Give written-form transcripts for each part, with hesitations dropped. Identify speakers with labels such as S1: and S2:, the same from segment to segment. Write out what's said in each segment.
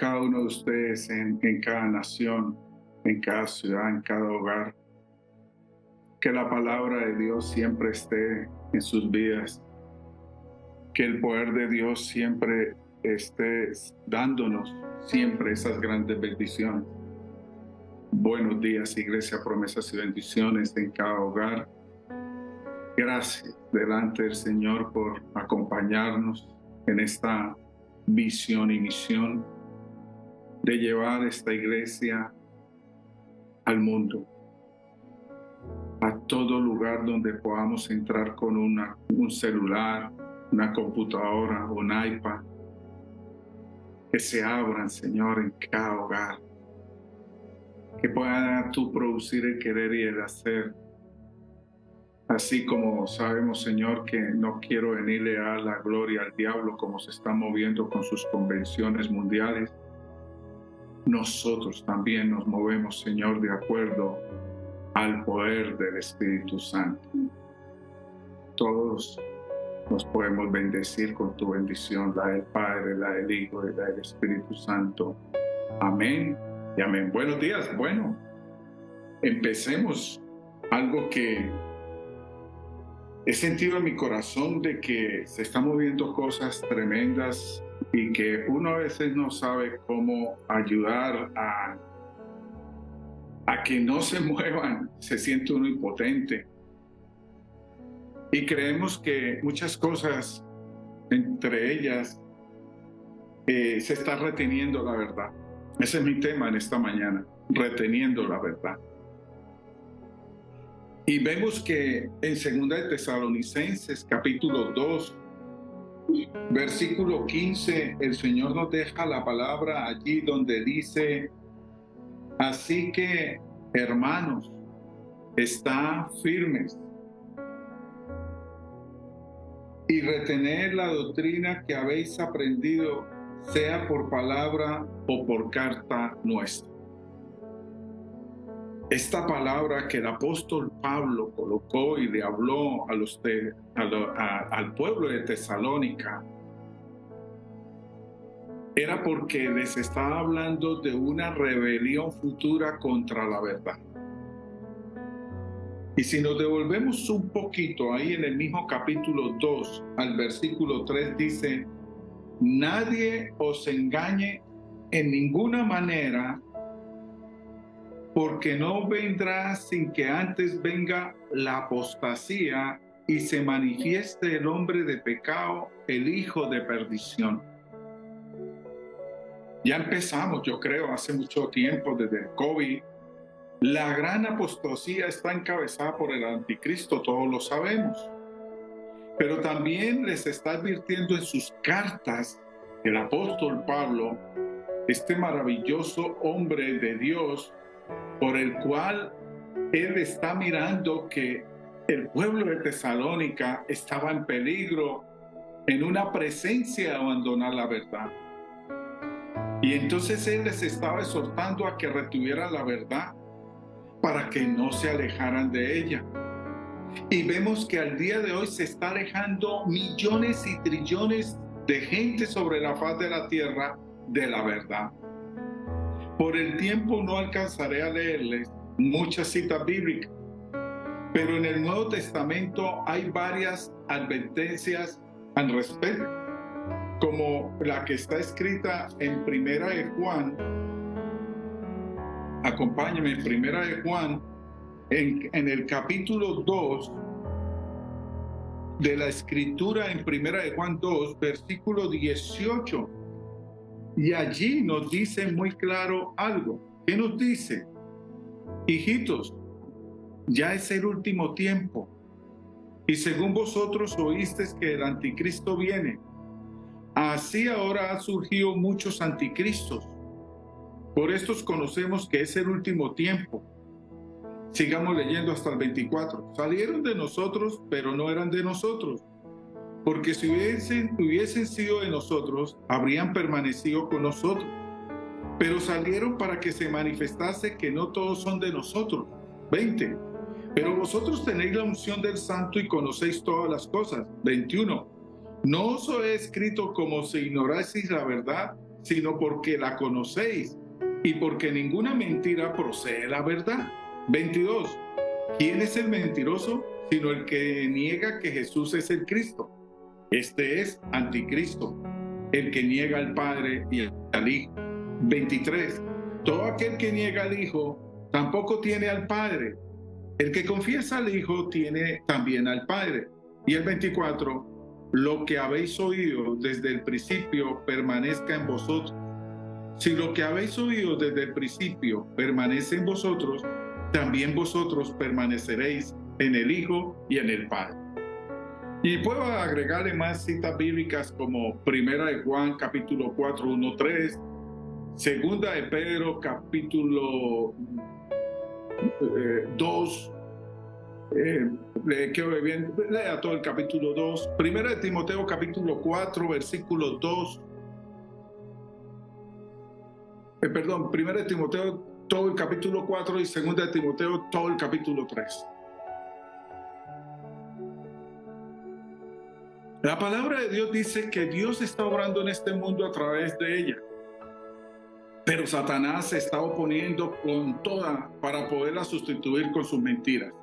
S1: cada uno de ustedes en cada nación, en cada ciudad, en cada hogar. Que la palabra de Dios siempre esté en sus vidas. Que el poder de Dios siempre esté dándonos siempre esas grandes bendiciones. Buenos días, Iglesia, promesas y bendiciones en cada hogar. Gracias delante del Señor por acompañarnos en esta visión y misión de llevar esta iglesia al mundo, a todo lugar donde podamos entrar con un celular, una computadora, un iPad, que se abran, Señor, en cada hogar, que puedan tú producir el querer y el hacer. Así como sabemos, Señor, que no quiero venirle a la gloria al diablo como se está moviendo con sus convenciones mundiales, nosotros también nos movemos, Señor, de acuerdo al poder del Espíritu Santo. Todos nos podemos bendecir con tu bendición, la del Padre, la del Hijo y la del Espíritu Santo. Amén y amén. Buenos días. Bueno, empecemos algo que he sentido en mi corazón de que se están moviendo cosas tremendas y que uno a veces no sabe cómo ayudar a que no se muevan, se siente uno impotente. Y creemos que muchas cosas, entre ellas, se está reteniendo la verdad. Ese es mi tema en esta mañana, reteniendo la verdad. Y vemos que en 2 de Tesalonicenses, capítulo 2, versículo 15, el Señor nos deja la palabra allí donde dice: así que, hermanos, estad firmes y retened la doctrina que habéis aprendido, sea por palabra o por carta nuestra. Esta palabra que el apóstol Pablo colocó y le habló al pueblo de Tesalónica era porque les estaba hablando de una rebelión futura contra la verdad. Y si nos devolvemos un poquito ahí en el mismo capítulo 2 al versículo 3 dice: nadie os engañe en ninguna manera, porque no vendrá sin que antes venga la apostasía y se manifieste el hombre de pecado, el hijo de perdición. Ya empezamos, yo creo, hace mucho tiempo, desde el COVID. La gran apostasía está encabezada por el anticristo, todos lo sabemos. Pero también les está advirtiendo en sus cartas el apóstol Pablo, este maravilloso hombre de Dios, por el cual él está mirando que el pueblo de Tesalónica estaba en peligro, en una presencia de abandonar la verdad. Y entonces él les estaba exhortando a que retuvieran la verdad para que no se alejaran de ella. Y vemos que al día de hoy se está alejando millones y trillones de gente sobre la faz de la tierra de la verdad. Por el tiempo no alcanzaré a leerles muchas citas bíblicas, pero en el Nuevo Testamento hay varias advertencias al respecto, como la que está escrita en Primera de Juan. Acompáñenme en Primera de Juan, en el capítulo 2 de la Escritura, en Primera de Juan 2, versículo 18. Y allí nos dice muy claro algo. ¿Qué nos dice? Hijitos, ya es el último tiempo, y según vosotros oísteis que el anticristo viene, así ahora han surgido muchos anticristos. Por estos conocemos que es el último tiempo. Sigamos leyendo hasta el 24. Salieron de nosotros, pero no eran de nosotros. Porque si hubiesen sido de nosotros, habrían permanecido con nosotros. Pero salieron para que se manifestase que no todos son de nosotros. 20. Pero vosotros tenéis la unción del Santo y conocéis todas las cosas. 21. No os he escrito como si ignoraseis la verdad, sino porque la conocéis y porque ninguna mentira procede de la verdad. 22. ¿Quién es el mentiroso? Sino el que niega que Jesús es el Cristo. Este es anticristo, el que niega al Padre y al Hijo. 23. Todo aquel que niega al Hijo tampoco tiene al Padre. El que confiesa al Hijo tiene también al Padre. Y el 24. Lo que habéis oído desde el principio permanezca en vosotros. Si lo que habéis oído desde el principio permanece en vosotros, también vosotros permaneceréis en el Hijo y en el Padre. Y puedo agregarle más citas bíblicas como Primera de Juan capítulo 4, 1, 3, Segunda de Pedro capítulo 2, lea todo el capítulo 2, Primera de Timoteo capítulo 4, versículo 2, Primera de Timoteo todo el capítulo 4 y Segunda de Timoteo todo el capítulo 3. La palabra de Dios dice que Dios está obrando en este mundo a través de ella. Pero Satanás se está oponiendo con toda para poderla sustituir con sus mentiras.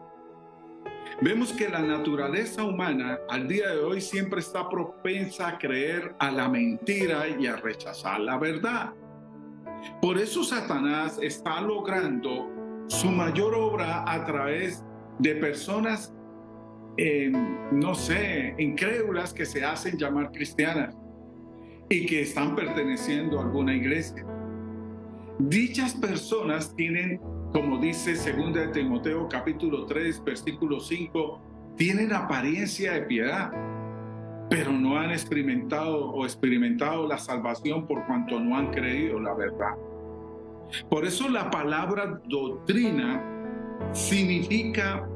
S1: Vemos que la naturaleza humana al día de hoy siempre está propensa a creer a la mentira y a rechazar la verdad. Por eso Satanás está logrando su mayor obra a través de personas incrédulas que se hacen llamar cristianas y que están perteneciendo a alguna iglesia. Dichas personas tienen, como dice 2 de Timoteo capítulo 3, versículo 5, tienen apariencia de piedad, pero no han experimentado la salvación por cuanto no han creído la verdad. Por eso la palabra doctrina significa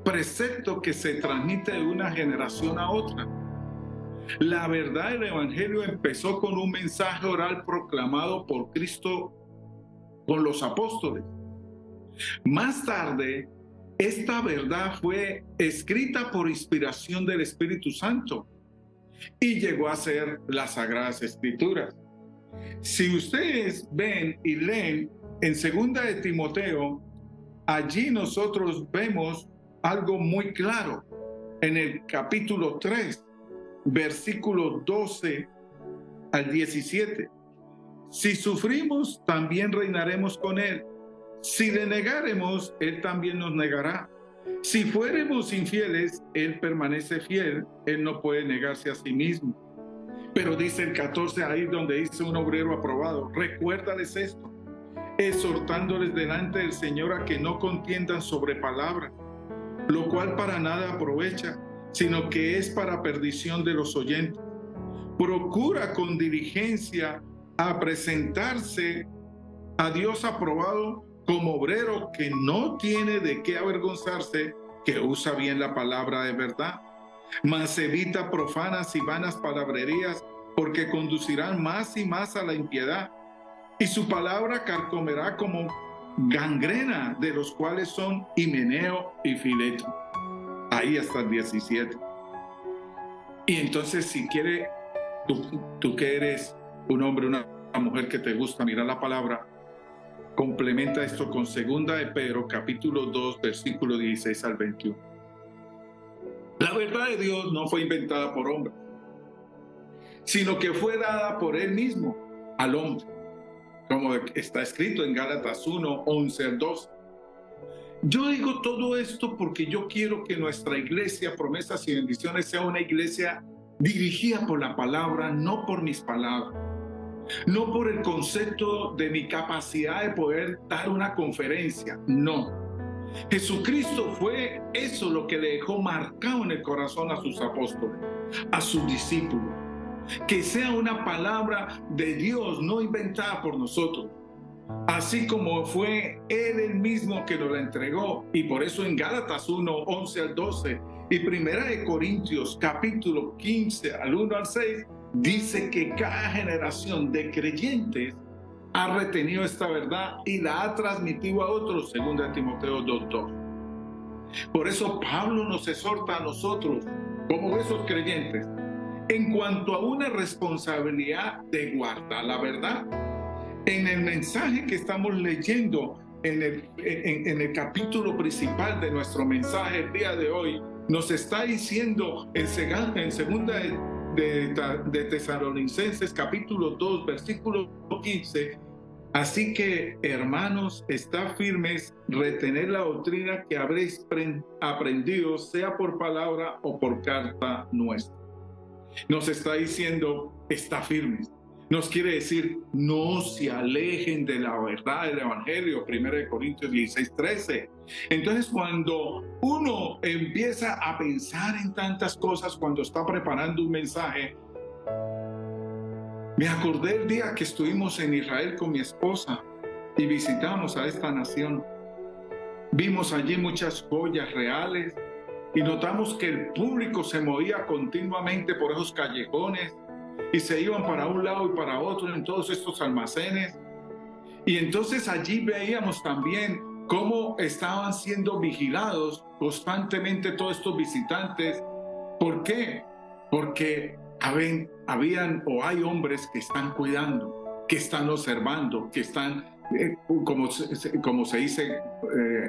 S1: precepto que se transmite de una generación a otra. La verdad del Evangelio empezó con un mensaje oral proclamado por Cristo con los apóstoles. Más tarde, esta verdad fue escrita por inspiración del Espíritu Santo y llegó a ser las Sagradas Escrituras. Si ustedes ven y leen en 2 de Timoteo, allí nosotros vemos algo muy claro. En el capítulo 3, versículos 12 al 17. Si sufrimos, también reinaremos con él. Si le negáremos, él también nos negará. Si fuéremos infieles, él permanece fiel. Él no puede negarse a sí mismo. Pero dice el 14, ahí donde dice un obrero aprobado, recuérdales esto, exhortándoles delante del Señor a que no contiendan sobre palabras, lo cual para nada aprovecha, sino que es para perdición de los oyentes. Procura con diligencia a presentarse a Dios aprobado como obrero que no tiene de qué avergonzarse, que usa bien la palabra de verdad, mas evita profanas y vanas palabrerías, porque conducirán más y más a la impiedad, y su palabra carcomerá como gangrena, de los cuales son Himeneo y Fileto. Ahí hasta el 17. Y entonces, si quiere, tú que eres un hombre, una mujer que te gusta mirar la palabra, complementa esto con 2 de Pedro, capítulo 2, versículo 16 al 21. La verdad de Dios no fue inventada por hombres, sino que fue dada por Él mismo al hombre, como está escrito en Gálatas 1, 11 al 12. Yo digo todo esto porque yo quiero que nuestra iglesia, Promesas y Bendiciones, sea una iglesia dirigida por la palabra, no por mis palabras, no por el concepto de mi capacidad de poder dar una conferencia, no. Jesucristo fue eso lo que le dejó marcado en el corazón a sus apóstoles, a sus discípulos. Que sea una palabra de Dios, no inventada por nosotros. Así como fue Él mismo que nos la entregó. Y por eso en Gálatas 1, 11 al 12 y Primera de Corintios capítulo 15 al 1 al 6, dice que cada generación de creyentes ha retenido esta verdad y la ha transmitido a otros, según de Timoteo 2:2. Por eso Pablo nos exhorta a nosotros, como esos creyentes, en cuanto a una responsabilidad de guardar la verdad. En el mensaje que estamos leyendo en el capítulo principal de nuestro mensaje el día de hoy, nos está diciendo en segunda de Tesalonicenses capítulo 2 versículo 15: así que, hermanos, estad firmes, retened la doctrina que habréis aprendido, sea por palabra o por carta nuestra. Nos está diciendo, está firmes. Nos quiere decir, no se alejen de la verdad del Evangelio, 1 Corintios 16, 13. Entonces, cuando uno empieza a pensar en tantas cosas, cuando está preparando un mensaje, me acordé el día que estuvimos en Israel con mi esposa y visitamos a esta nación. Vimos allí muchas joyas reales y notamos que el público se movía continuamente por esos callejones y se iban para un lado y para otro en todos estos almacenes. Y entonces allí veíamos también cómo estaban siendo vigilados constantemente todos estos visitantes. ¿Por qué? Porque habían o hay hombres que están cuidando, que están observando, que están, como se dice,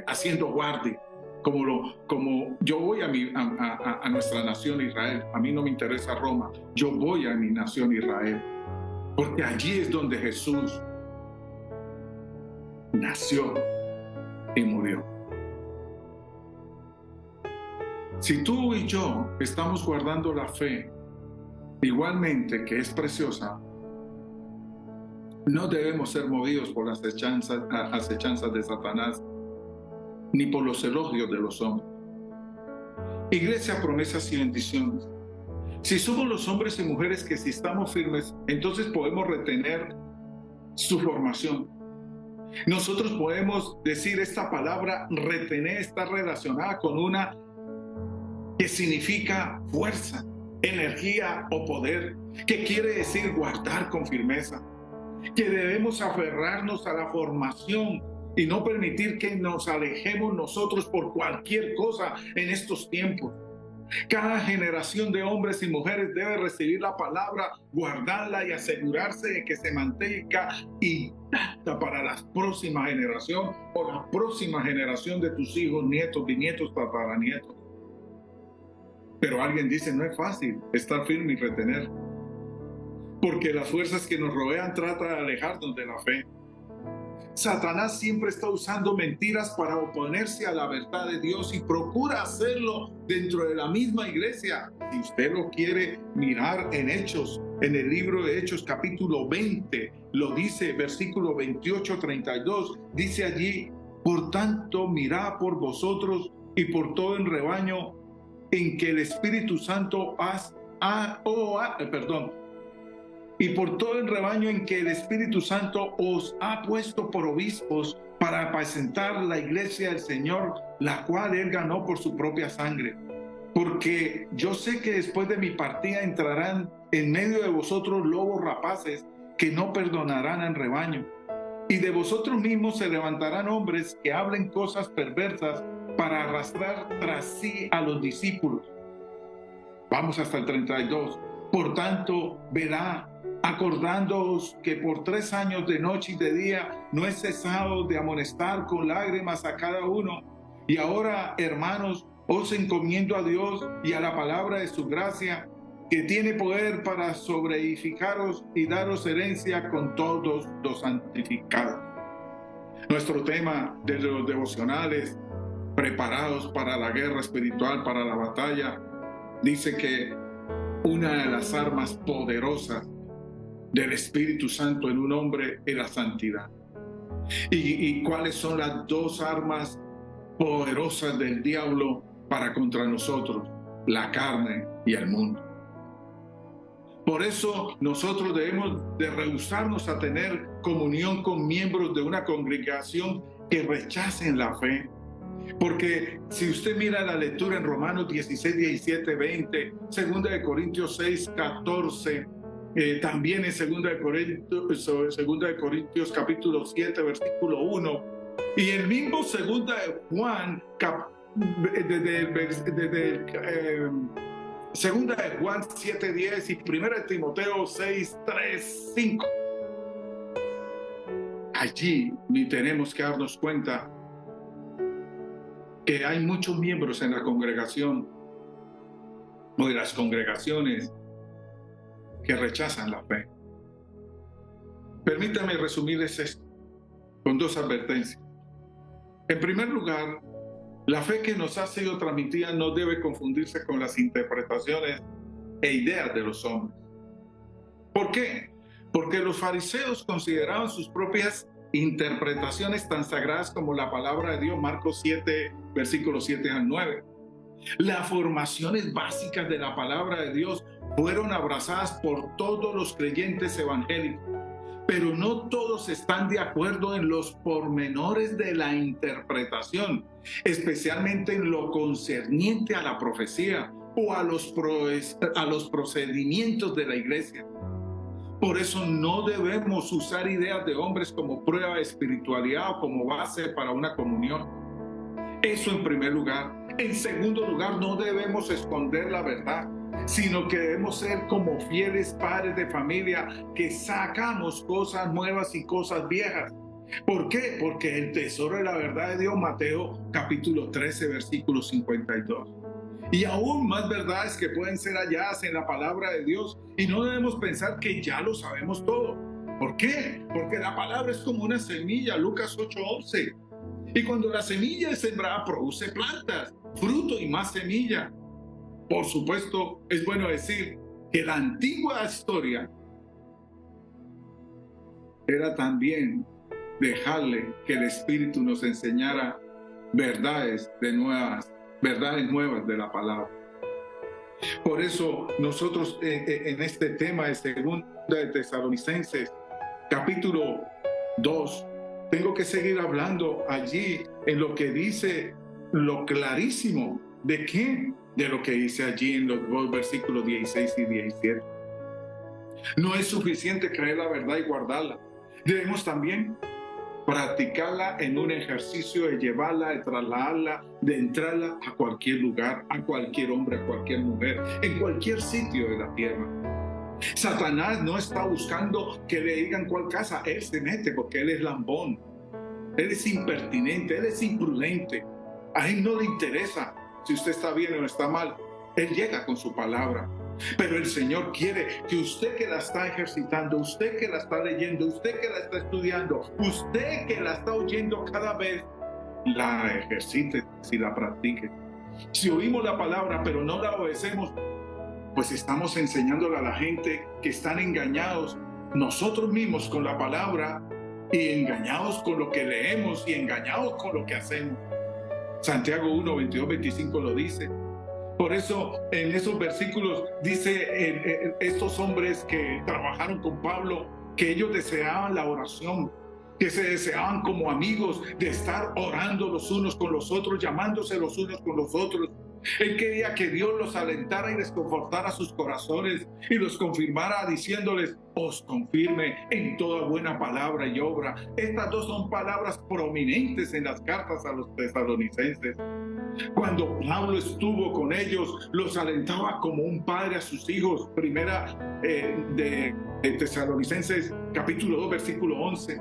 S1: haciendo guardia. Como yo voy a nuestra nación Israel, a mí no me interesa Roma, yo voy a mi nación Israel, porque allí es donde Jesús nació y murió. Si tú y yo estamos guardando la fe, igualmente que es preciosa, no debemos ser movidos por las acechanzas de Satanás, ni por los elogios de los hombres. Iglesia, promesas y bendiciones. Si somos los hombres y mujeres que si estamos firmes, entonces podemos retener su formación. Nosotros podemos decir esta palabra, retener, está relacionada con una que significa fuerza, energía o poder, que quiere decir guardar con firmeza, que debemos aferrarnos a la formación y no permitir que nos alejemos nosotros por cualquier cosa en estos tiempos. Cada generación de hombres y mujeres debe recibir la palabra, guardarla y asegurarse de que se mantenga intacta para la próxima generación o la próxima generación de tus hijos, nietos, bisnietos, tataranietos. Pero alguien dice, no es fácil estar firme y retener, porque las fuerzas que nos rodean tratan de alejarnos de la fe. Satanás siempre está usando mentiras para oponerse a la verdad de Dios y procura hacerlo dentro de la misma iglesia. Si usted lo quiere mirar en Hechos, en el libro de Hechos capítulo 20, lo dice versículo 28-32, dice allí, por tanto mirad por vosotros y por todo el rebaño en que el Espíritu Santo y por todo el rebaño en que el Espíritu Santo os ha puesto por obispos para apacentar la iglesia del Señor, la cual él ganó por su propia sangre. Porque yo sé que después de mi partida entrarán en medio de vosotros lobos rapaces que no perdonarán al rebaño. Y de vosotros mismos se levantarán hombres que hablen cosas perversas para arrastrar tras sí a los discípulos. Vamos hasta el 32. Por tanto, velad, acordándoos que por 3 años de noche y de día no he cesado de amonestar con lágrimas a cada uno. Y ahora, hermanos, os encomiendo a Dios y a la palabra de su gracia, que tiene poder para sobreedificaros y daros herencia con todos los santificados. Nuestro tema de los devocionales, preparados para la guerra espiritual, para la batalla, dice que una de las armas poderosas del Espíritu Santo en un hombre es la santidad. ¿Y cuáles son las 2 armas poderosas del diablo para contra nosotros? La carne y el mundo. Por eso nosotros debemos de rehusarnos a tener comunión con miembros de una congregación que rechacen la fe. Porque si usted mira la lectura en Romanos 16, 17, 20, 2 de Corintios 6, 14, también en 2 de Corintios capítulo 7, versículo 1, y el mismo 2 de Juan, desde el Segunda de Juan 7:10 y primera de Timoteo 6:3-5. Allí ni tenemos que darnos cuenta que hay muchos miembros en la congregación o de las congregaciones que rechazan la fe. Permítame resumirles esto con dos advertencias. En primer lugar, la fe que nos ha sido transmitida no debe confundirse con las interpretaciones e ideas de los hombres. ¿Por qué? Porque los fariseos consideraban sus propias interpretaciones tan sagradas como la palabra de Dios, Marcos 7, versículos 7-9. Las formaciones básicas de la palabra de Dios fueron abrazadas por todos los creyentes evangélicos, pero no todos están de acuerdo en los pormenores de la interpretación, especialmente en lo concerniente a la profecía o a los procedimientos de la iglesia. Por eso no debemos usar ideas de hombres como prueba de espiritualidad o como base para una comunión. Eso en primer lugar. En segundo lugar, no debemos esconder la verdad, sino que debemos ser como fieles padres de familia que sacamos cosas nuevas y cosas viejas. ¿Por qué? Porque el tesoro de la verdad de Dios, Mateo capítulo 13, versículo 52. Y aún más verdades que pueden ser halladas en la palabra de Dios, y no debemos pensar que ya lo sabemos todo. ¿Por qué? Porque la palabra es como una semilla, Lucas 8:11. Y cuando la semilla es sembrada, produce plantas, fruto y más semilla. Por supuesto, es bueno decir que la antigua historia era también dejarle que el Espíritu nos enseñara verdades nuevas de la palabra. Por eso nosotros en este tema de Segunda de Tesalonicenses, capítulo 2, tengo que seguir hablando allí en lo que dice, lo clarísimo. ¿De qué? De lo que dice allí en los dos versículos 16 y 17. No es suficiente creer la verdad y guardarla. Debemos también practicarla en un ejercicio de llevarla, de trasladarla, de entrarla a cualquier lugar, a cualquier hombre, a cualquier mujer, en cualquier sitio de la tierra. Satanás no está buscando que le digan cuál casa. Él se mete porque él es lambón, él es impertinente, él es imprudente. A él no le interesa si usted está bien o está mal. Él llega con su palabra. Pero el Señor quiere que usted que la está ejercitando, usted que la está leyendo, usted que la está estudiando, usted que la está oyendo cada vez, la ejercite y la practique. Si oímos la palabra pero no la obedecemos, pues estamos enseñándole a la gente que están engañados nosotros mismos con la palabra y engañados con lo que leemos y engañados con lo que hacemos. Santiago 1, 22, 25 lo dice. Por eso en esos versículos dice estos hombres que trabajaron con Pablo que ellos deseaban la oración, que se deseaban como amigos de estar orando los unos con los otros, llamándose los unos con los otros. Él quería que Dios los alentara y les confortara sus corazones y los confirmara diciéndoles: os confirme en toda buena palabra y obra. Estas dos son palabras prominentes en las cartas a los tesalonicenses. Cuando Pablo estuvo con ellos, los alentaba como un padre a sus hijos. Primera de Tesalonicenses capítulo 2 versículo 11.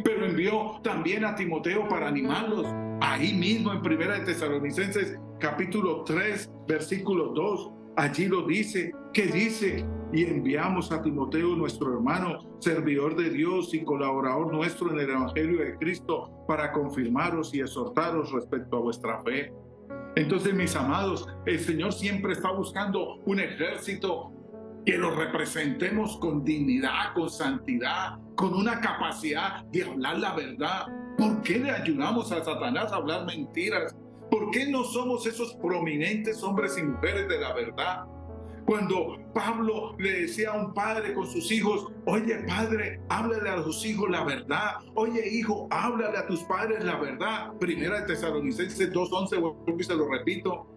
S1: Pero envió también a Timoteo para animarlos. Ahí mismo en Primera de Tesalonicenses capítulo 3 versículo 2, allí lo dice, que dice: y enviamos a Timoteo, nuestro hermano, servidor de Dios y colaborador nuestro en el Evangelio de Cristo, para confirmaros y exhortaros respecto a vuestra fe. Entonces, mis amados, el Señor siempre está buscando un ejército que lo representemos con dignidad, con santidad, con una capacidad de hablar la verdad. ¿Por qué le ayudamos a Satanás a hablar mentiras? ¿Por qué no somos esos prominentes hombres y mujeres de la verdad? Cuando Pablo le decía a un padre con sus hijos: oye, padre, háblale a tus hijos la verdad. Oye, hijo, háblale a tus padres la verdad. Primera de Tesalonicenses 2:11, vuelvo y se lo repito.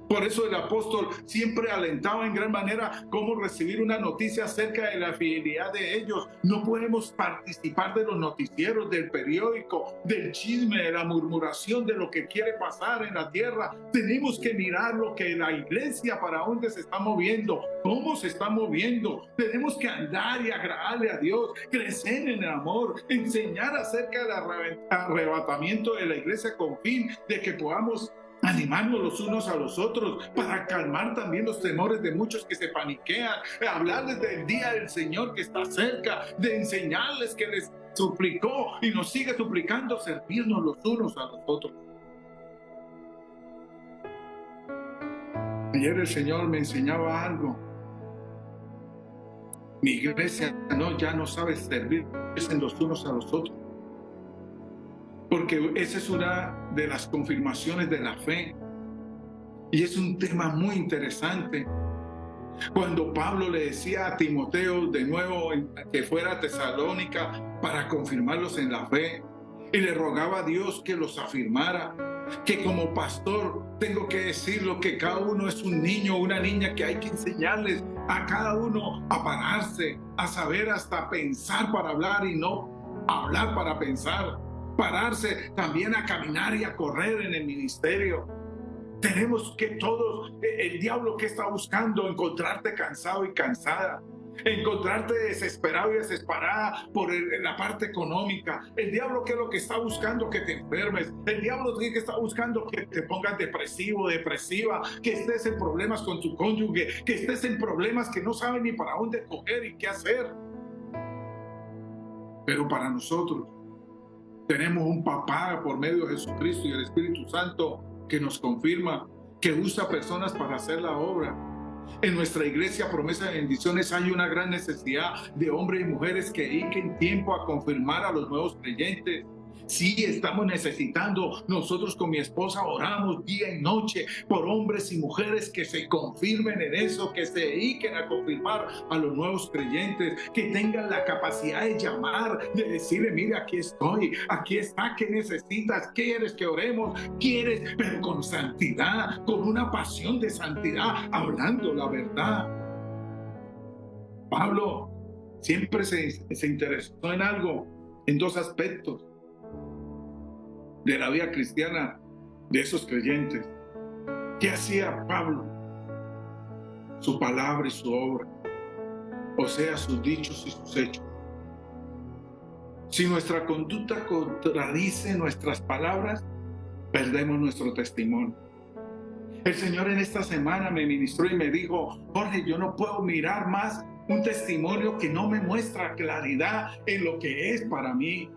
S1: Por eso el apóstol siempre alentaba en gran manera cómo recibir una noticia acerca de la fidelidad de ellos. No podemos participar de los noticieros, del periódico, del chisme, de la murmuración, de lo que quiere pasar en la tierra. Tenemos que mirar lo que la iglesia, para dónde se está moviendo, cómo se está moviendo. Tenemos que andar y agradarle a Dios, crecer en el amor, enseñar acerca del arrebatamiento de la iglesia con fin de que podamos animarnos los unos a los otros para calmar también los temores de muchos que se paniquean, hablarles del día del Señor que está cerca, de enseñarles que les suplicó y nos sigue suplicando servirnos los unos a los otros. Ayer el Señor me enseñaba algo. Mi iglesia ya no sabe servirse los unos a los otros, porque esa es una de las confirmaciones de la fe. Y es un tema muy interesante. Cuando Pablo le decía a Timoteo de nuevo que fuera a Tesalónica para confirmarlos en la fe, y le rogaba a Dios que los afirmara, que como pastor tengo que decirlo, que cada uno es un niño o una niña, que hay que enseñarles a cada uno a pararse, a saber hasta pensar para hablar y no hablar para pensar. Pararse también a caminar y a correr en el ministerio. Tenemos que todos, el diablo que está buscando, encontrarte cansado y cansada, encontrarte desesperado y desesperada por la parte económica. El diablo que es lo que está buscando, que te enfermes. El diablo que está buscando que te pongas depresivo, depresiva, que estés en problemas con tu cónyuge, que estés en problemas que no sabes ni para dónde coger y qué hacer. Pero para nosotros tenemos un papá por medio de Jesucristo y el Espíritu Santo que nos confirma, que usa personas para hacer la obra. En nuestra iglesia Promesa de Bendiciones hay una gran necesidad de hombres y mujeres que dediquen tiempo a confirmar a los nuevos creyentes. Sí, estamos necesitando, nosotros con mi esposa oramos día y noche por hombres y mujeres que se confirmen en eso, que se dediquen a confirmar a los nuevos creyentes, que tengan la capacidad de llamar, de decirle, mire, aquí estoy, aquí está, ¿qué necesitas? ¿Quieres que oremos? ¿Quieres? Pero con santidad, con una pasión de santidad, hablando la verdad. Pablo siempre se interesó en algo, en dos aspectos de la vida cristiana de esos creyentes. ¿Qué hacía Pablo? Su palabra y su obra, o sea, sus dichos y sus hechos. Si nuestra conducta contradice nuestras palabras, perdemos nuestro testimonio. El Señor en esta semana me ministró y me dijo, Jorge, yo no puedo mirar más un testimonio que no me muestra claridad en lo que es para mí.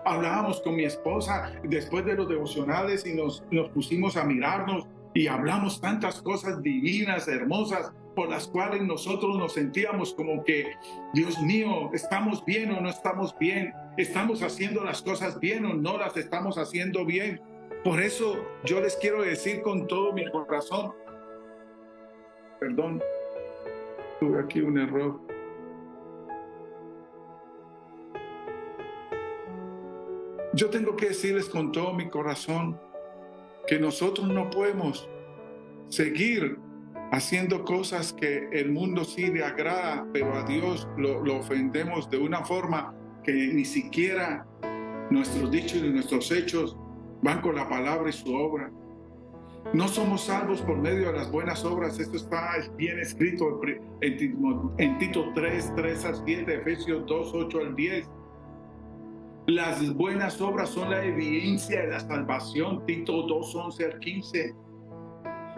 S1: Hablábamos con mi esposa después de los devocionales y nos pusimos a mirarnos y hablamos tantas cosas divinas, hermosas, por las cuales nosotros nos sentíamos como que, Dios mío, ¿estamos bien o no estamos bien? ¿Estamos haciendo las cosas bien o no las estamos haciendo bien? Por eso yo les quiero decir con todo mi corazón, perdón, tuve aquí un error. Yo tengo que decirles con todo mi corazón que nosotros no podemos seguir haciendo cosas que el mundo sí le agrada, pero a Dios lo ofendemos de una forma que ni siquiera nuestros dichos y nuestros hechos van con la palabra y su obra. No somos salvos por medio de las buenas obras. Esto está bien escrito en Tito 3 al 7, Efesios 2, 8 al 10. Las buenas obras son la evidencia de la salvación, Tito 2, 11 al 15.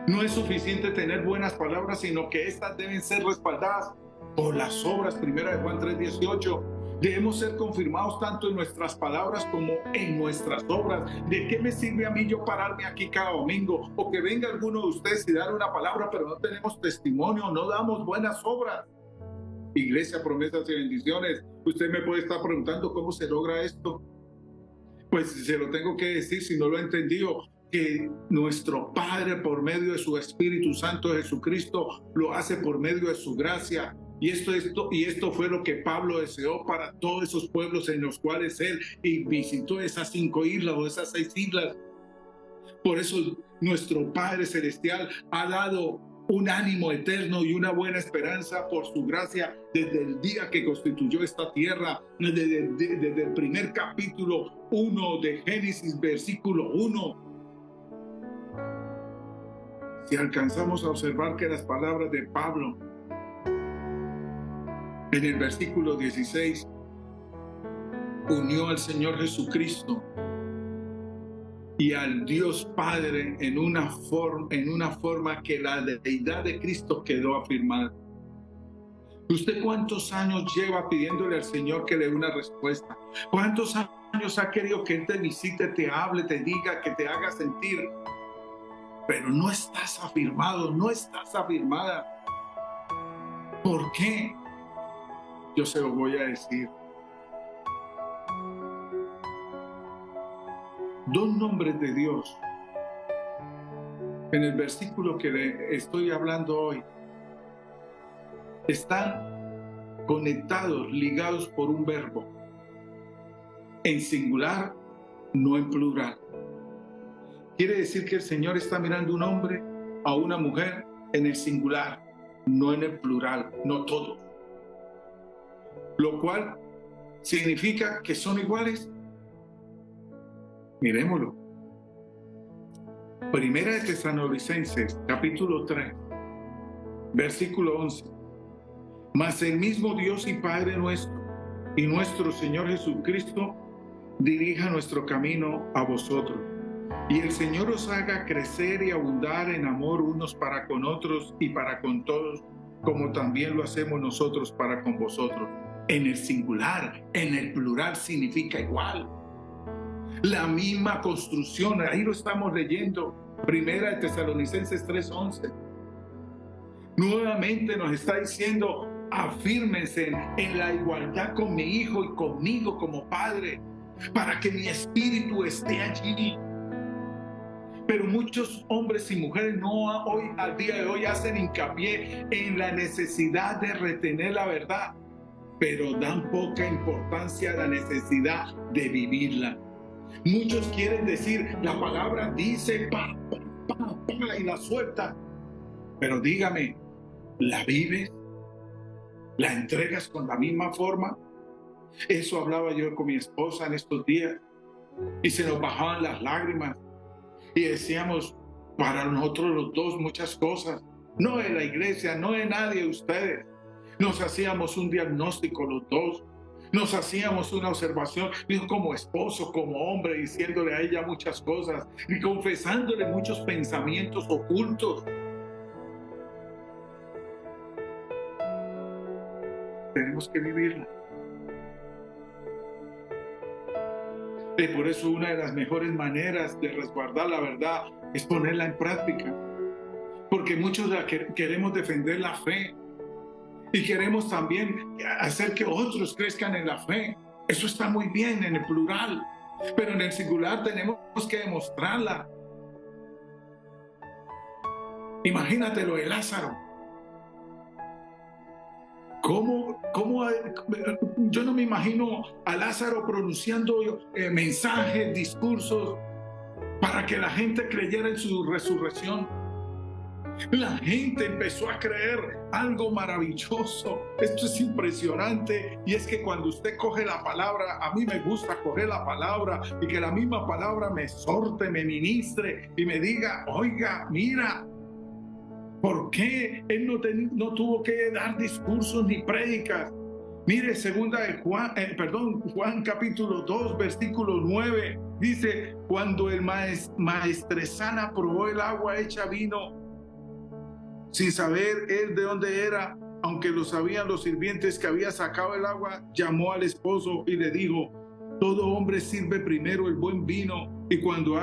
S1: No es suficiente tener buenas palabras, sino que estas deben ser respaldadas por las obras. Primera de Juan 3, 18. Debemos ser confirmados tanto en nuestras palabras como en nuestras obras. ¿De qué me sirve a mí yo pararme aquí cada domingo? O que venga alguno de ustedes y dar una palabra, pero no tenemos testimonio, no damos buenas obras. Iglesia Promesas y Bendiciones, usted me puede estar preguntando cómo se logra esto. Pues se lo tengo que decir si no lo he entendido, que nuestro Padre por medio de su Espíritu Santo Jesucristo lo hace por medio de su gracia. Y esto fue lo que Pablo deseó para todos esos pueblos en los cuales él visitó esas 5 islas o esas 6 islas. Por eso nuestro Padre Celestial ha dado un ánimo eterno y una buena esperanza por su gracia desde el día que constituyó esta tierra, desde el primer capítulo 1 de Génesis, versículo 1. Si alcanzamos a observar que las palabras de Pablo en el versículo 16 unió al Señor Jesucristo y al Dios Padre en una forma que la deidad de Cristo quedó afirmada. ¿Usted cuántos años lleva pidiéndole al Señor que le dé una respuesta? ¿Cuántos años ha querido que Él te visite, te hable, te diga, que te haga sentir? Pero no estás afirmado, no estás afirmada. ¿Por qué? Yo se lo voy a decir. Dos nombres de Dios en el versículo que le estoy hablando hoy están conectados, ligados por un verbo en singular, no en plural. Quiere decir que el Señor está mirando a un hombre, a una mujer en el singular, no en el plural, no todos, lo cual significa que son iguales. Miremoslo. Primera de Tesalonicenses, capítulo 3, versículo 11. Mas el mismo Dios y Padre nuestro y nuestro Señor Jesucristo dirija nuestro camino a vosotros. Y el Señor os haga crecer y abundar en amor unos para con otros y para con todos, como también lo hacemos nosotros para con vosotros. En el singular, en el plural significa igual. La misma construcción, ahí lo estamos leyendo, Primera de Tesalonicenses 3:11. Nuevamente nos está diciendo, afírmense en la igualdad con mi Hijo y conmigo como Padre, para que mi espíritu esté allí. Pero muchos hombres y mujeres hoy, al día de hoy, hacen hincapié en la necesidad de retener la verdad, pero dan poca importancia a la necesidad de vivirla. Muchos quieren decir, la palabra dice, y la suelta. Pero dígame, ¿la vives? ¿La entregas con la misma forma? Eso hablaba yo con mi esposa en estos días. Y se nos bajaban las lágrimas. Y decíamos, para nosotros los dos muchas cosas. No de la iglesia, no de nadie de ustedes. Nos hacíamos un diagnóstico los dos. Nos hacíamos una observación, dijo, como esposo, como hombre, diciéndole a ella muchas cosas y confesándole muchos pensamientos ocultos. Tenemos que vivirla. Y por eso una de las mejores maneras de resguardar la verdad es ponerla en práctica. Porque muchos queremos defender la fe. Y queremos también hacer que otros crezcan en la fe. Eso está muy bien en el plural, pero en el singular tenemos que demostrarla. Imagínate lo de Lázaro. ¿Cómo? Yo no me imagino a Lázaro pronunciando mensajes, discursos para que la gente creyera en su resurrección. La gente empezó a creer algo maravilloso. Esto es impresionante. Y es que cuando usted coge la palabra, a mí me gusta coger la palabra y que la misma palabra me exhorte, me ministre y me diga, oiga, mira, ¿por qué él no tuvo que dar discursos ni prédicas? Mire, Juan capítulo 2, versículo 9, dice, cuando el maestresala probó el agua hecha vino, sin saber él de dónde era, aunque lo sabían los sirvientes que había sacado el agua, llamó al esposo y le dijo, todo hombre sirve primero el buen vino, y cuando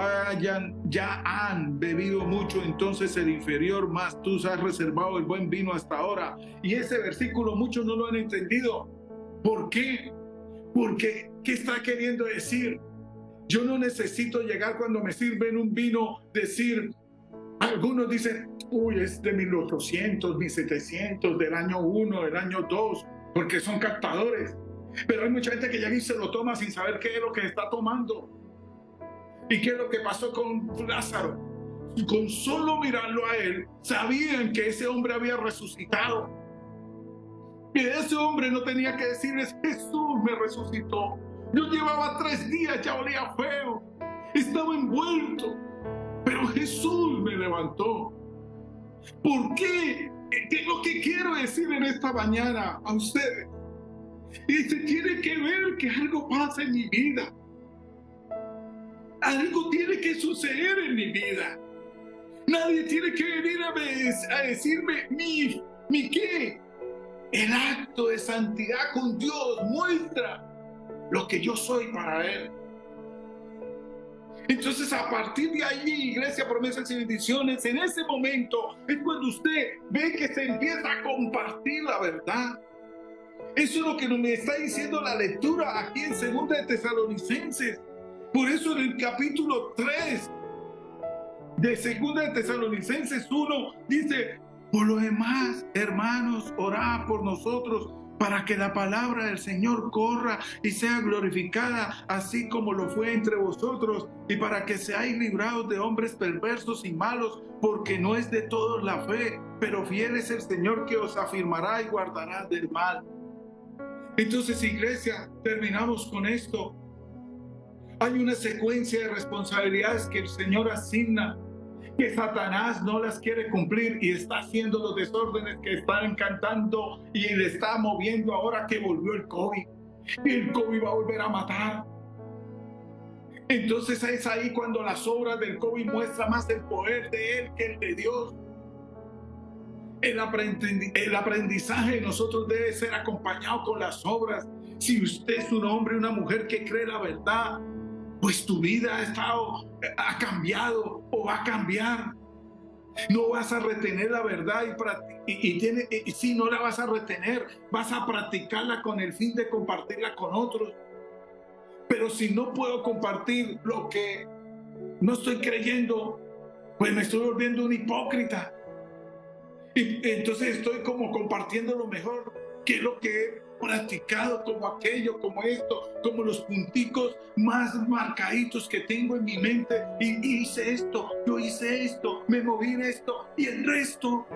S1: ya han bebido mucho, entonces el inferior, más tú has reservado el buen vino hasta ahora. Y ese versículo muchos no lo han entendido. ¿Por qué? Porque, ¿qué está queriendo decir? Yo no necesito llegar cuando me sirven un vino, decir, algunos dicen, uy, es de 1800, 1700, del año 1, del año 2, porque son captadores. Pero hay mucha gente que llega y se lo toma sin saber qué es lo que está tomando. ¿Y qué es lo que pasó con Lázaro? Con solo mirarlo a él, sabían que ese hombre había resucitado. Que ese hombre no tenía que decirles: Jesús me resucitó. Yo llevaba 3 días, ya olía feo, estaba envuelto, pero Jesús me levantó. ¿Por qué? ¿Qué es lo que quiero decir en esta mañana a ustedes? Y se tiene que ver que algo pasa en mi vida. Algo tiene que suceder en mi vida. Nadie tiene que venir a decirme mi qué. El acto de santidad con Dios muestra lo que yo soy para Él. Entonces, a partir de ahí, Iglesia Promesas y Bendiciones, en ese momento es cuando usted ve que se empieza a compartir la verdad. Eso es lo que me está diciendo la lectura aquí en 2 de Tesalonicenses. Por eso en el capítulo 3 de 2 de Tesalonicenses 1 dice: por lo demás, hermanos, orad por nosotros para que la palabra del Señor corra y sea glorificada, así como lo fue entre vosotros, y para que seáis librados de hombres perversos y malos, porque no es de todos la fe, pero fiel es el Señor que os afirmará y guardará del mal. Entonces, Iglesia, terminamos con esto. Hay una secuencia de responsabilidades que el Señor asigna, que Satanás no las quiere cumplir y está haciendo los desórdenes que están encantando y le está moviendo ahora que volvió el COVID. Y el COVID va a volver a matar. Entonces es ahí cuando las obras del COVID muestran más el poder de Él que el de Dios. El aprendizaje de nosotros debe ser acompañado con las obras. Si usted es un hombre, una mujer que cree la verdad, pues tu vida ha cambiado o va a cambiar. No vas a retener la verdad y si no la vas a retener, vas a practicarla con el fin de compartirla con otros. Pero si no puedo compartir lo que no estoy creyendo, pues me estoy volviendo un hipócrita. Y entonces estoy como compartiendo lo mejor, que es lo que he practicado, como aquello, como esto, como los punticos más marcaditos que tengo en mi mente. Y hice esto, yo hice esto, me moví en esto y el resto.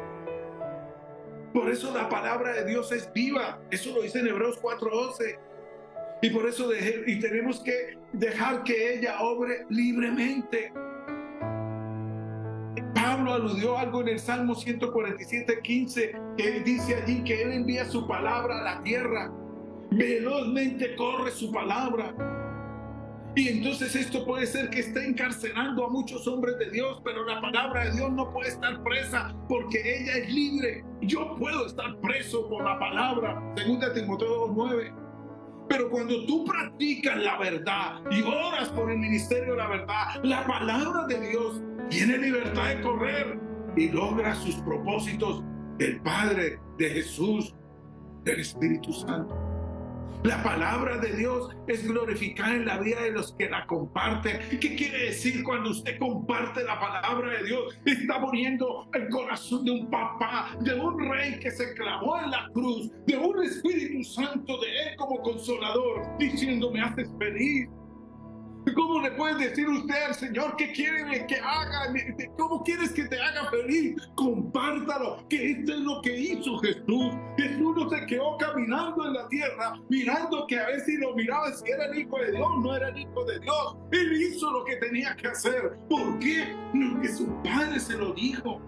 S1: Por eso la palabra de Dios es viva. Eso lo dice en Hebreos 4:11. Y por eso tenemos que dejar que ella obre libremente. Pablo aludió algo en el Salmo 147:15, que dice allí que Él envía su palabra a la tierra. Velozmente corre su palabra. Y entonces esto puede ser que esté encarcelando a muchos hombres de Dios, pero la palabra de Dios no puede estar presa porque ella es libre. Yo puedo estar preso por la palabra, 2 Timoteo 2:9. Pero cuando tú practicas la verdad y oras por el ministerio de la verdad, la palabra de Dios tiene libertad de correr y logra sus propósitos del Padre, de Jesús, del Espíritu Santo. La palabra de Dios es glorificada en la vida de los que la comparten. ¿Qué quiere decir cuando usted comparte la palabra de Dios? Está poniendo el corazón de un papá, de un rey que se clavó en la cruz, de un Espíritu Santo de Él como consolador, diciendo: me haces feliz. ¿Cómo le puede decir usted al Señor que quiere que haga? ¿Cómo quieres que te haga feliz? Compártalo, que esto es lo que hizo Jesús. Jesús no se quedó caminando en la tierra, mirando que a ver si lo miraba, si era el Hijo de Dios, no era el Hijo de Dios. Él hizo lo que tenía que hacer. ¿Por qué? Porque su Padre se lo dijo.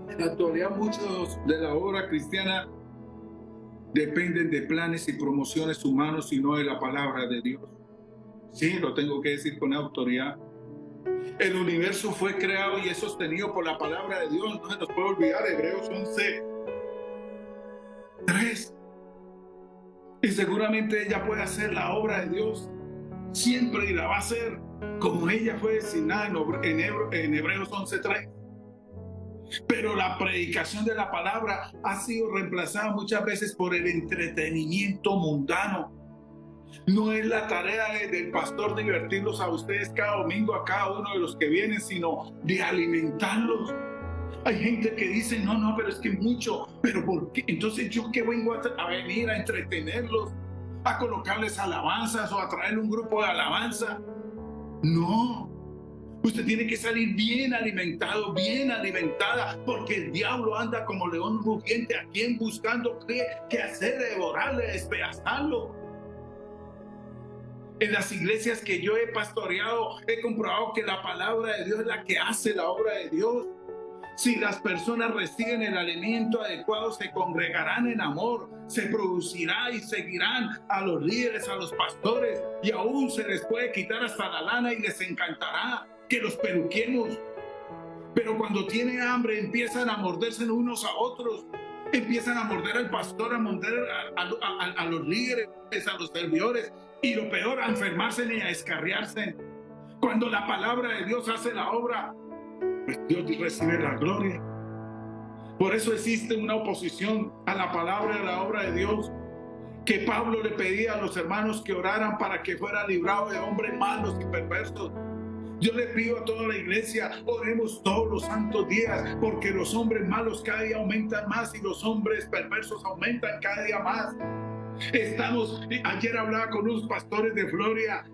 S1: En la actualidad, muchos de la obra cristiana dependen de planes y promociones humanos y no de la palabra de Dios. Sí, lo tengo que decir con autoridad. El universo fue creado y es sostenido por la palabra de Dios. No se nos puede olvidar Hebreos 11:3. Y seguramente ella puede hacer la obra de Dios siempre y la va a hacer como ella fue designada en Hebreos 11:3. Pero la predicación de la palabra ha sido reemplazada muchas veces por el entretenimiento mundano. No es la tarea del pastor divertirlos a ustedes cada domingo, a cada uno de los que vienen, sino de alimentarlos. Hay gente que dice: no, pero es que mucho. ¿Pero por qué? Entonces, ¿yo qué vengo a venir a entretenerlos? a colocarles alabanzas o a traer un grupo de alabanza. No. Usted tiene que salir bien alimentado, bien alimentada, porque el diablo anda como león rugiente, a quien buscando qué hacer, devorarle, despedazarlo. En las iglesias que yo he pastoreado, he comprobado que la palabra de Dios es la que hace la obra de Dios. Si las personas reciben el alimento adecuado, se congregarán en amor, se producirá y seguirán a los líderes, a los pastores, y aún se les puede quitar hasta la lana y les encantará que los peluquemos. Pero cuando tienen hambre empiezan a morderse unos a otros, empiezan a morder al pastor, a morder a los líderes, a los servidores, y lo peor, a enfermarse y a escarriarse. Cuando la palabra de Dios hace la obra, pues Dios recibe la gloria. Por eso existe una oposición a la palabra y a la obra de Dios, que Pablo le pedía a los hermanos que oraran para que fuera librado de hombres malos y perversos. Yo le pido a toda la iglesia, oremos todos los santos días, porque los hombres malos cada día aumentan más y los hombres perversos aumentan cada día más. Ayer hablaba con unos pastores de Florida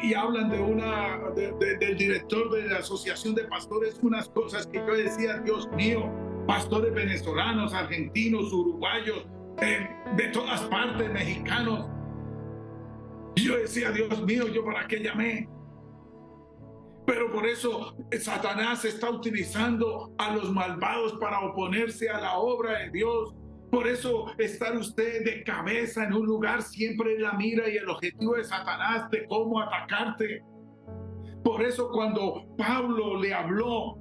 S1: y hablan del director de la asociación de pastores, unas cosas que yo decía, Dios mío, pastores venezolanos, argentinos, uruguayos, de todas partes, mexicanos. Y yo decía, Dios mío, ¿yo para qué llamé? Pero por eso Satanás está utilizando a los malvados para oponerse a la obra de Dios. Por eso estar usted de cabeza en un lugar siempre en la mira y el objetivo de Satanás de cómo atacarte. Por eso cuando Pablo le habló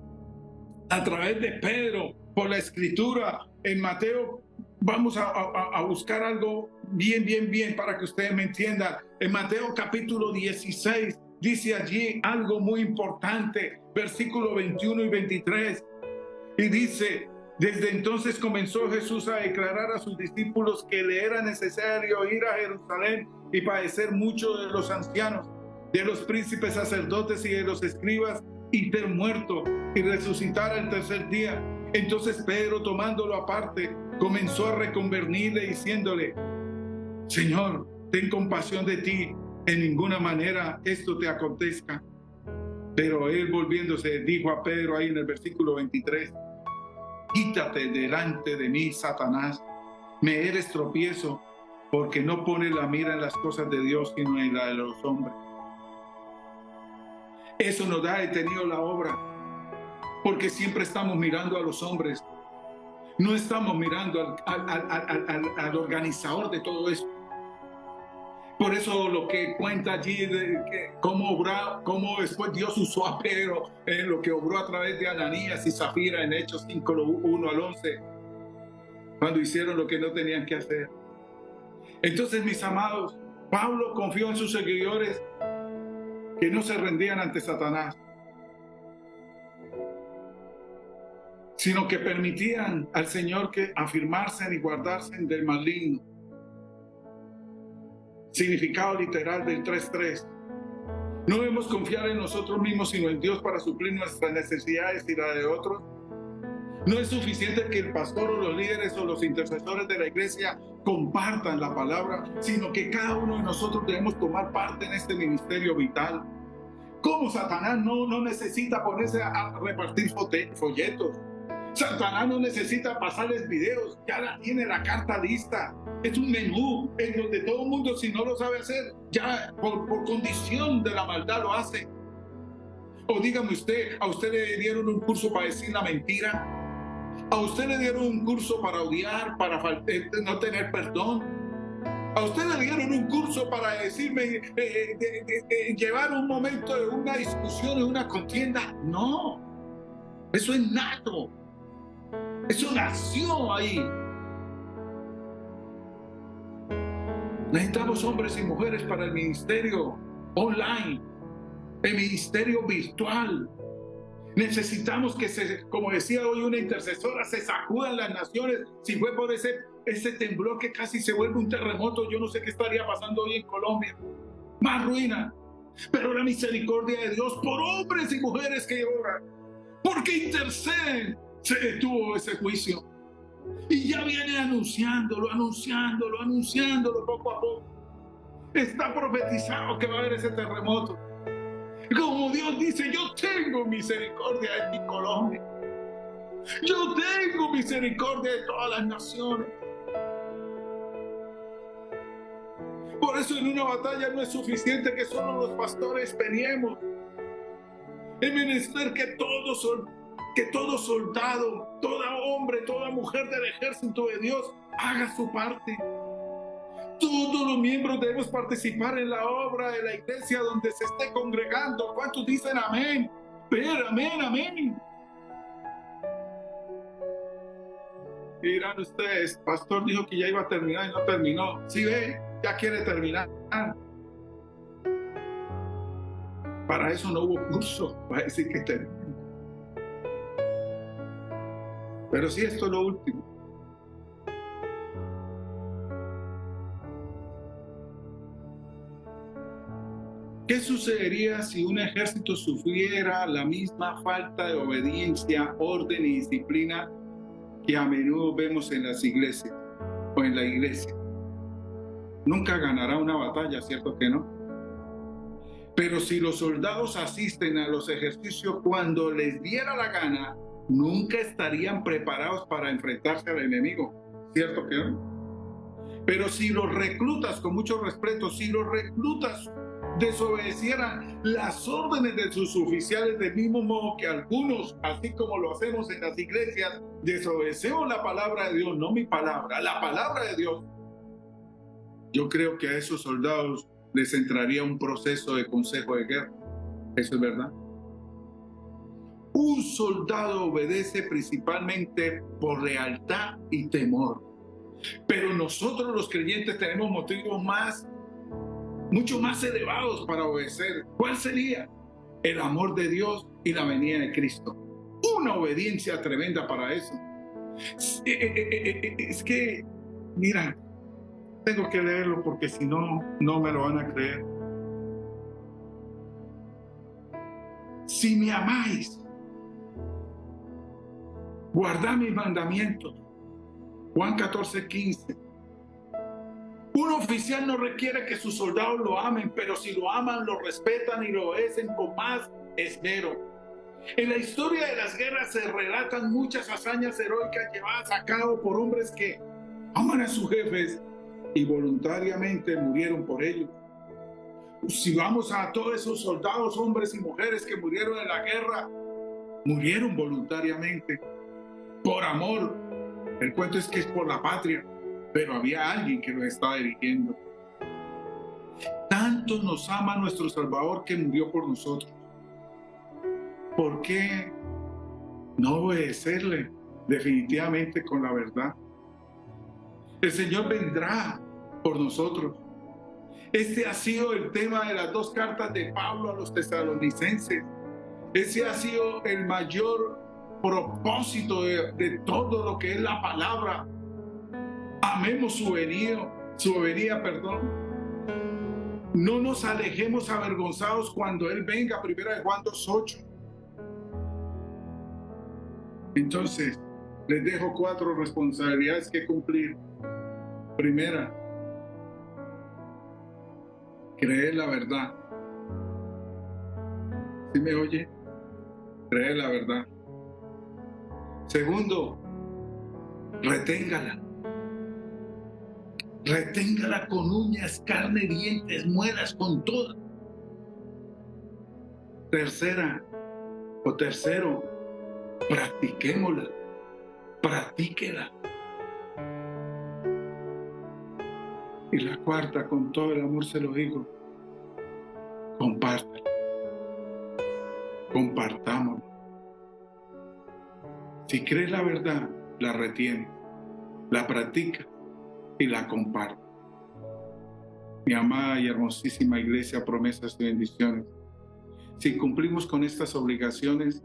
S1: a través de Pedro por la escritura en Mateo, vamos a buscar algo bien para que ustedes me entiendan. En Mateo capítulo 16 dice allí algo muy importante, versículos 21 y 23, y dice: desde entonces comenzó Jesús a declarar a sus discípulos que le era necesario ir a Jerusalén y padecer mucho de los ancianos, de los príncipes sacerdotes y de los escribas, y ser muerto y resucitar al tercer día. Entonces Pedro, tomándolo aparte, comenzó a reconvenirle diciéndole: Señor, ten compasión de ti, en ninguna manera esto te acontezca. Pero él, volviéndose, dijo a Pedro ahí en el versículo 23: quítate delante de mí, Satanás, me eres tropiezo, porque no pones la mira en las cosas de Dios, sino en la de los hombres. Eso nos ha detenido la obra, porque siempre estamos mirando a los hombres, no estamos mirando al organizador de todo esto. Por eso lo que cuenta allí de cómo después Dios usó a Pedro en lo que obró a través de Ananías y Zafira en Hechos 5, 1 al 11, cuando hicieron lo que no tenían que hacer. Entonces, mis amados, Pablo confió en sus seguidores que no se rendían ante Satanás, sino que permitían al Señor que afirmarse y guardarse del maligno. Significado literal del 3:3. No debemos confiar en nosotros mismos, sino en Dios para suplir nuestras necesidades y la de otros. No es suficiente que el pastor o los líderes o los intercesores de la iglesia compartan la palabra, sino que cada uno de nosotros debemos tomar parte en este ministerio vital. ¿Cómo Satanás no necesita ponerse a repartir folletos? Satanás no necesita pasarles videos, ya tiene la carta lista. Es un menú en donde todo el mundo, si no lo sabe hacer, ya por condición de la maldad lo hace. O dígame usted, ¿a usted le dieron un curso para decir la mentira? ¿A usted le dieron un curso para odiar, para no tener perdón? ¿A usted le dieron un curso para decirme, llevar un momento de una discusión, de una contienda? No, eso es nato. Eso nació ahí. Necesitamos hombres y mujeres para el ministerio online, el ministerio virtual. Necesitamos que, como decía hoy una intercesora, se sacudan las naciones. Si fue por ese temblor que casi se vuelve un terremoto, yo no sé qué estaría pasando hoy en Colombia. Más ruina. Pero la misericordia de Dios por hombres y mujeres que oran, porque interceden, se detuvo ese juicio. Y ya viene anunciándolo poco a poco. Está profetizado que va a haber ese terremoto. Como Dios dice, yo tengo misericordia de ti, Colombia. Yo tengo misericordia de todas las naciones. Por eso en una batalla no es suficiente que solo los pastores peleemos. Es menester que todo soldado, toda hombre, toda mujer del ejército de Dios haga su parte. Todos los miembros debemos participar en la obra de la iglesia donde se esté congregando. ¿Cuántos dicen amén? Pero amén, amén. Y dirán ustedes, pastor dijo que ya iba a terminar y no terminó. Sí, ve, ya quiere terminar. Para eso no hubo curso, para decir que terminó. Pero sí, esto es lo último. ¿Qué sucedería si un ejército sufriera la misma falta de obediencia, orden y disciplina que a menudo vemos en las iglesias o en la iglesia? Nunca ganará una batalla, ¿cierto que no? Pero si los soldados asisten a los ejercicios cuando les diera la gana, nunca estarían preparados para enfrentarse al enemigo, ¿cierto que no? Pero si los reclutas, con mucho respeto, si los reclutas desobedecieran las órdenes de sus oficiales del mismo modo que algunos, así como lo hacemos en las iglesias, desobedecemos la palabra de Dios, no mi palabra, la palabra de Dios, yo creo que a esos soldados les entraría un proceso de consejo de guerra. Eso es verdad. Un soldado obedece principalmente por lealtad y temor. Pero nosotros los creyentes tenemos motivos mucho más elevados para obedecer. ¿Cuál sería? El amor de Dios y la venida de Cristo. Una obediencia tremenda para eso. Es que, mira, tengo que leerlo porque si no, no me lo van a creer. Si me amáis, guardad mis mandamientos. Juan 14:15. Un oficial no requiere que sus soldados lo amen, pero si lo aman, lo respetan y lo obedecen con más esmero. En la historia de las guerras se relatan muchas hazañas heroicas llevadas a cabo por hombres que aman a sus jefes y voluntariamente murieron por ellos. Si vamos a todos esos soldados, hombres y mujeres que murieron en la guerra, murieron voluntariamente, por amor. El cuento es que es por la patria, pero había alguien que los estaba dirigiendo. Tanto nos ama nuestro Salvador que murió por nosotros. ¿Por qué no obedecerle definitivamente con la verdad? El Señor vendrá por nosotros. Este ha sido el tema de las 2 cartas de Pablo a los tesalonicenses. Ese ha sido el mayor propósito de todo lo que es la palabra. Amemos su venida, No nos alejemos avergonzados cuando Él venga. 1 Juan 2:8. Entonces, les dejo 4 responsabilidades que cumplir. Primera, creer la verdad. ¿Sí me oye? Creer la verdad. Segundo, reténgala. Reténgala con uñas, carne, dientes, muelas, con todo. Tercero, practiquémosla. Practíquela. Y la cuarta, con todo el amor se lo digo, compártela. Compartámosla. Si crees la verdad, la retiene, la practica y la comparte. Mi amada y hermosísima iglesia, promesas y bendiciones. Si cumplimos con estas obligaciones,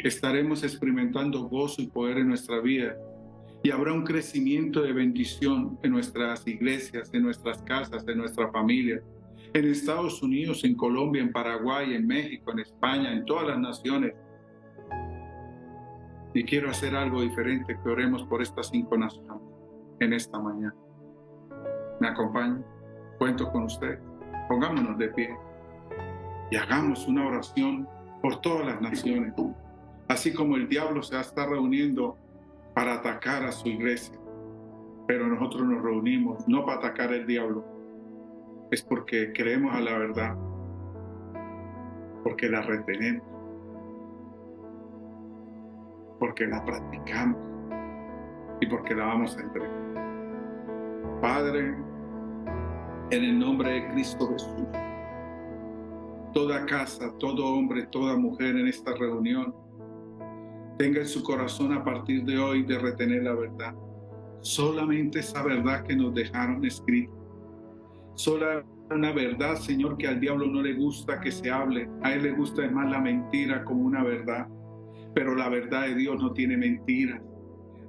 S1: estaremos experimentando gozo y poder en nuestra vida y habrá un crecimiento de bendición en nuestras iglesias, en nuestras casas, en nuestra familia, en Estados Unidos, en Colombia, en Paraguay, en México, en España, en todas las naciones. Y quiero hacer algo diferente, que oremos por estas 5 naciones en esta mañana. ¿Me acompañan? Cuento con ustedes. Pongámonos de pie y hagamos una oración por todas las naciones. Así como el diablo se está reuniendo para atacar a su iglesia, pero nosotros nos reunimos no para atacar al diablo, es porque creemos a la verdad, porque la retenemos, porque la practicamos y porque la vamos a entregar. Padre, en el nombre de Cristo Jesús, toda casa, todo hombre, toda mujer en esta reunión, tenga en su corazón a partir de hoy de retener la verdad. Solamente esa verdad que nos dejaron escrita. Sola una verdad, Señor, que al diablo no le gusta que se hable. A él le gusta más la mentira como una verdad. Pero la verdad de Dios no tiene mentiras.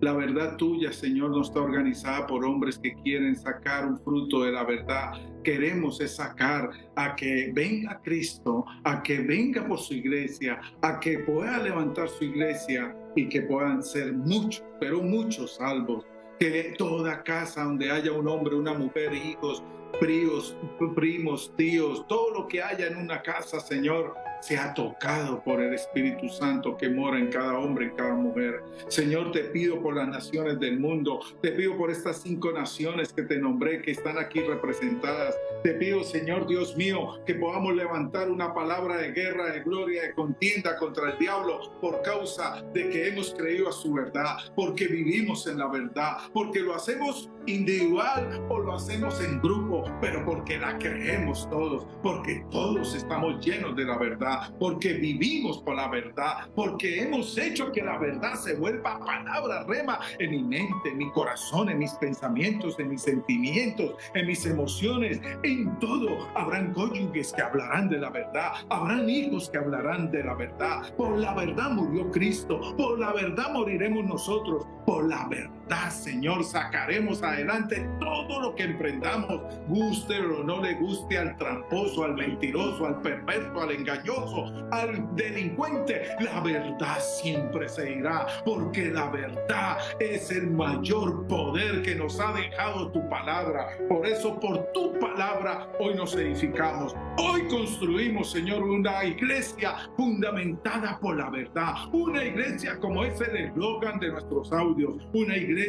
S1: La verdad tuya, Señor, no está organizada por hombres que quieren sacar un fruto de la verdad. Queremos es sacar a que venga Cristo, a que venga por su iglesia, a que pueda levantar su iglesia y que puedan ser muchos, pero muchos salvos. Que toda casa donde haya un hombre, una mujer, hijos, primos, tíos, todo lo que haya en una casa, Señor, sea tocado por el Espíritu Santo que mora en cada hombre, en cada mujer. Señor, te pido por las naciones del mundo, te pido por estas 5 naciones que te nombré, que están aquí representadas. Te pido, Señor Dios mío, que podamos levantar una palabra de guerra, de gloria, de contienda contra el diablo por causa de que hemos creído a su verdad, porque vivimos en la verdad, porque lo hacemos individual o lo hacemos en grupo, pero porque la creemos todos, porque todos estamos llenos de la verdad, porque vivimos por la verdad, porque hemos hecho que la verdad se vuelva palabra rema en mi mente, en mi corazón, en mis pensamientos, en mis sentimientos, en mis emociones, en todo. Habrán cónyuges que hablarán de la verdad, habrán hijos que hablarán de la verdad. Por la verdad murió Cristo, por la verdad moriremos nosotros, por la verdad, Señor, sacaremos adelante todo lo que emprendamos, guste o no le guste al tramposo, al mentiroso, al perverso, al engañoso, al delincuente. La verdad siempre se irá, porque la verdad es el mayor poder que nos ha dejado tu palabra. Por eso, por tu palabra, hoy nos edificamos. Hoy construimos, Señor, una iglesia fundamentada por la verdad. Una iglesia como es el eslogan de nuestros audios. Una iglesia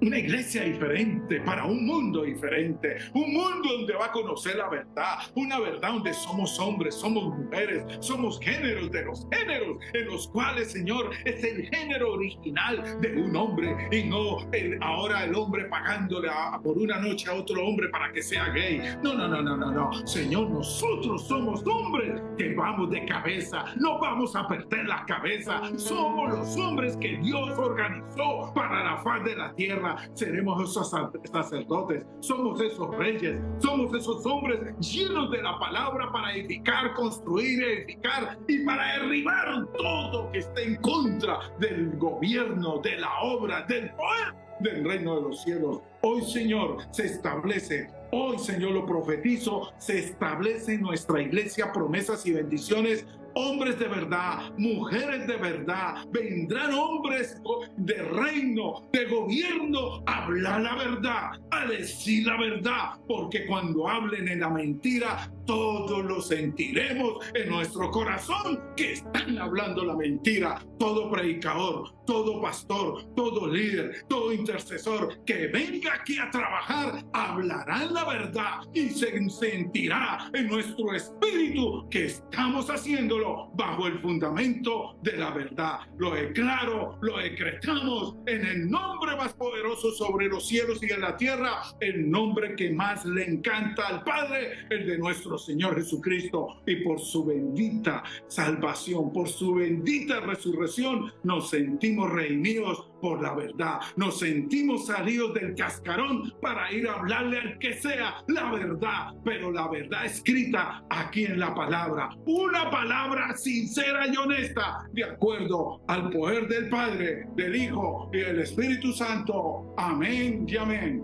S1: una iglesia diferente, para un mundo diferente, un mundo donde va a conocer la verdad, una verdad donde somos hombres, somos mujeres, somos géneros de los géneros, en los cuales, Señor, es el género original de un hombre y no ahora el hombre pagándole por una noche a otro hombre para que sea gay. No, Señor, nosotros somos hombres que vamos de cabeza, no vamos a perder la cabeza, somos los hombres que Dios organizó para la faz de la tierra. Seremos esos sacerdotes, somos esos reyes, somos esos hombres llenos de la palabra para edificar, construir, edificar y para derribar todo que esté en contra del gobierno, de la obra, del poder del reino de los cielos. Hoy, Señor, se establece, hoy, Señor, lo profetizo, se establece en nuestra iglesia promesas y bendiciones. Hombres de verdad, mujeres de verdad, vendrán hombres de reino, de gobierno, a hablar la verdad, a decir la verdad, porque cuando hablen en la mentira, todos lo sentiremos en nuestro corazón que están hablando la mentira. Todo predicador, todo pastor, todo líder, todo intercesor que venga aquí a trabajar, hablarán la verdad y se sentirá en nuestro espíritu que estamos haciéndolo bajo el fundamento de la verdad. Lo declaro, lo decretamos en el nombre más poderoso sobre los cielos y en la tierra, el nombre que más le encanta al Padre, el de nuestro Señor Jesucristo. Y por su bendita salvación, por su bendita resurrección, nos sentimos reunidos por la verdad, nos sentimos salidos del cascarón para ir a hablarle al que sea la verdad, pero la verdad escrita aquí en la palabra, una palabra sincera y honesta, de acuerdo al poder del Padre, del Hijo y del Espíritu Santo. Amén y amén.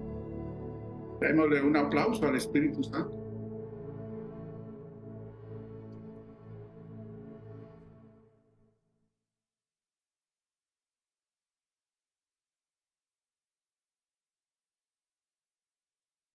S1: Démosle un aplauso al Espíritu Santo.